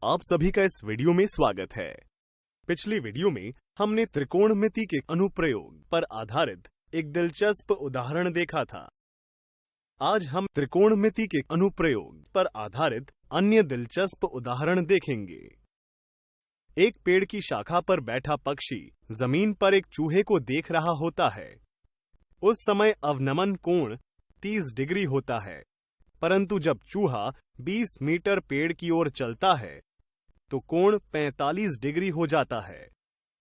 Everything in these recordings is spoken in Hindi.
आप सभी का इस वीडियो में स्वागत है। पिछली वीडियो में हमने त्रिकोणमिति के अनुप्रयोग पर आधारित एक दिलचस्प उदाहरण देखा था। आज हम त्रिकोणमिति के अनुप्रयोग पर आधारित अन्य दिलचस्प उदाहरण देखेंगे। एक पेड़ की शाखा पर बैठा पक्षी जमीन पर एक चूहे को देख रहा होता है। उस समय अवनमन कोण 30 डिग्री होता है, परंतु जब चूहा 20 मीटर पेड़ की ओर चलता है तो कोण 45 डिग्री हो जाता है।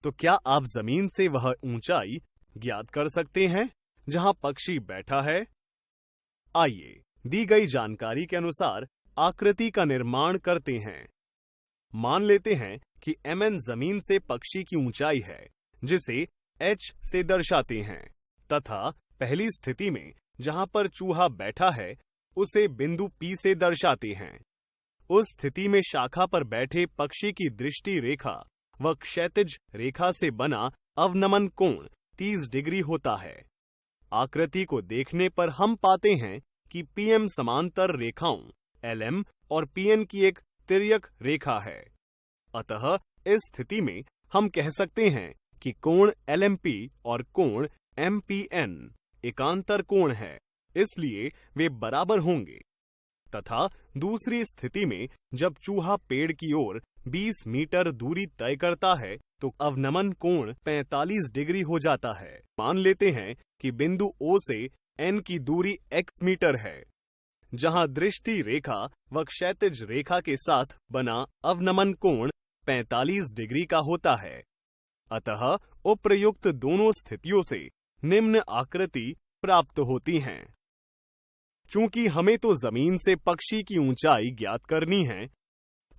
तो क्या आप जमीन से वह ऊंचाई ज्ञात कर सकते हैं जहां पक्षी बैठा है? आइए दी गई जानकारी के अनुसार आकृति का निर्माण करते हैं। मान लेते हैं कि mn जमीन से पक्षी की ऊंचाई है, जिसे h से दर्शाते हैं, तथा पहली स्थिति में जहां पर चूहा बैठा है उसे बिंदु P से दर्शाते हैं। उस स्थिति में शाखा पर बैठे पक्षी की दृष्टि रेखा व क्षैतिज रेखा से बना अवनमन कोण 30 डिग्री होता है। आकृति को देखने पर हम पाते हैं कि PM समांतर रेखाओं LM और PN की एक तिर्यक रेखा है। अतः इस स्थिति में हम कह सकते हैं कि कोण LMP और कोण MPN एकांतर कोण है, इसलिए वे बराबर होंगे। तथा दूसरी स्थिति में जब चूहा पेड़ की ओर 20 मीटर दूरी तय करता है तो अवनमन कोण 45 डिग्री हो जाता है। मान लेते हैं कि बिंदु O से N की दूरी x मीटर है, जहां दृष्टि रेखा व क्षैतिज रेखा के साथ बना अवनमन कोण 45 डिग्री का होता है। अतः उपर्युक्त दोनों स्थितियों से निम्न आकृति प्राप्त होती हैं। चूंकि हमें तो जमीन से पक्षी की ऊंचाई ज्ञात करनी है,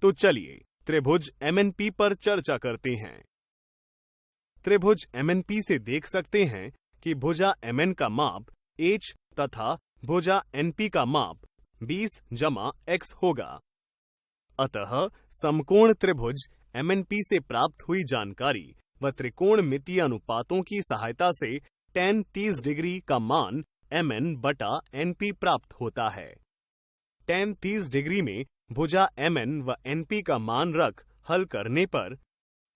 तो चलिए त्रिभुज MNP पर चर्चा करते हैं। त्रिभुज MNP से देख सकते हैं कि भुजा MN का माप h तथा भुजा NP का माप 20 जमा x होगा। अतः समकोण त्रिभुज MNP से प्राप्त हुई जानकारी व त्रिकोणमितीय अनुपातों की सहायता से tan 30 डिग्री का मान MN बटा NP प्राप्त होता है। tan 30 डिग्री में भुजा MN व NP का मान रख हल करने पर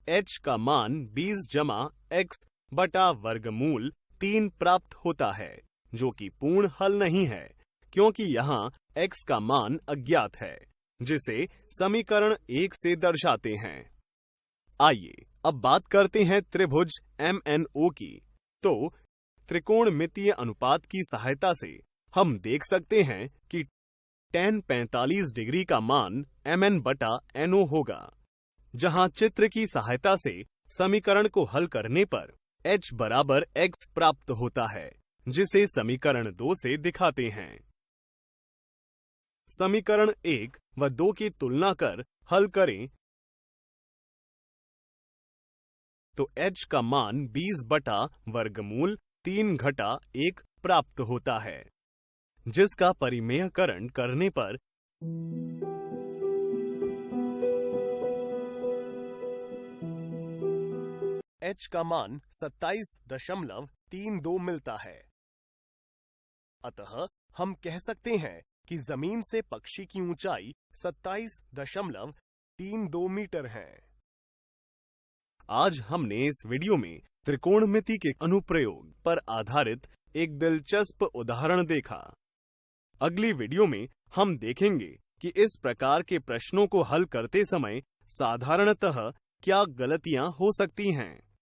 h का मान 20 जमा x बटा वर्गमूल 3 प्राप्त होता है, जो कि पूर्ण हल नहीं है, क्योंकि यहाँ x का मान अज्ञात है, जिसे समीकरण 1 से दर्शाते हैं। आइए अब बात करते हैं त्रिभुज MNO की। तो त्रिकोणमितीय अनुपात की सहायता से हम देख सकते हैं कि tan 45 डिग्री का मान MN बटा NO होगा, जहां चित्र की सहायता से समीकरण को हल करने पर h बराबर x प्राप्त होता है, जिसे समीकरण 2 से दिखाते हैं। समीकरण 1 व 2 की तुलना कर हल करें तो h का मान 20 बटा वर्गमूल 3 घटा 1 प्राप्त होता है, जिसका परिमेयकरण करने पर h का मान 27.32 मिलता है। अतः हम कह सकते हैं कि जमीन से पक्षी की ऊंचाई 27.32 मीटर है। आज हमने इस वीडियो में त्रिकोणमिति के अनुप्रयोग पर आधारित एक दिलचस्प उदाहरण देखा। अगली वीडियो में हम देखेंगे कि इस प्रकार के प्रश्नों को हल करते समय साधारणतः क्या गलतियां हो सकती हैं।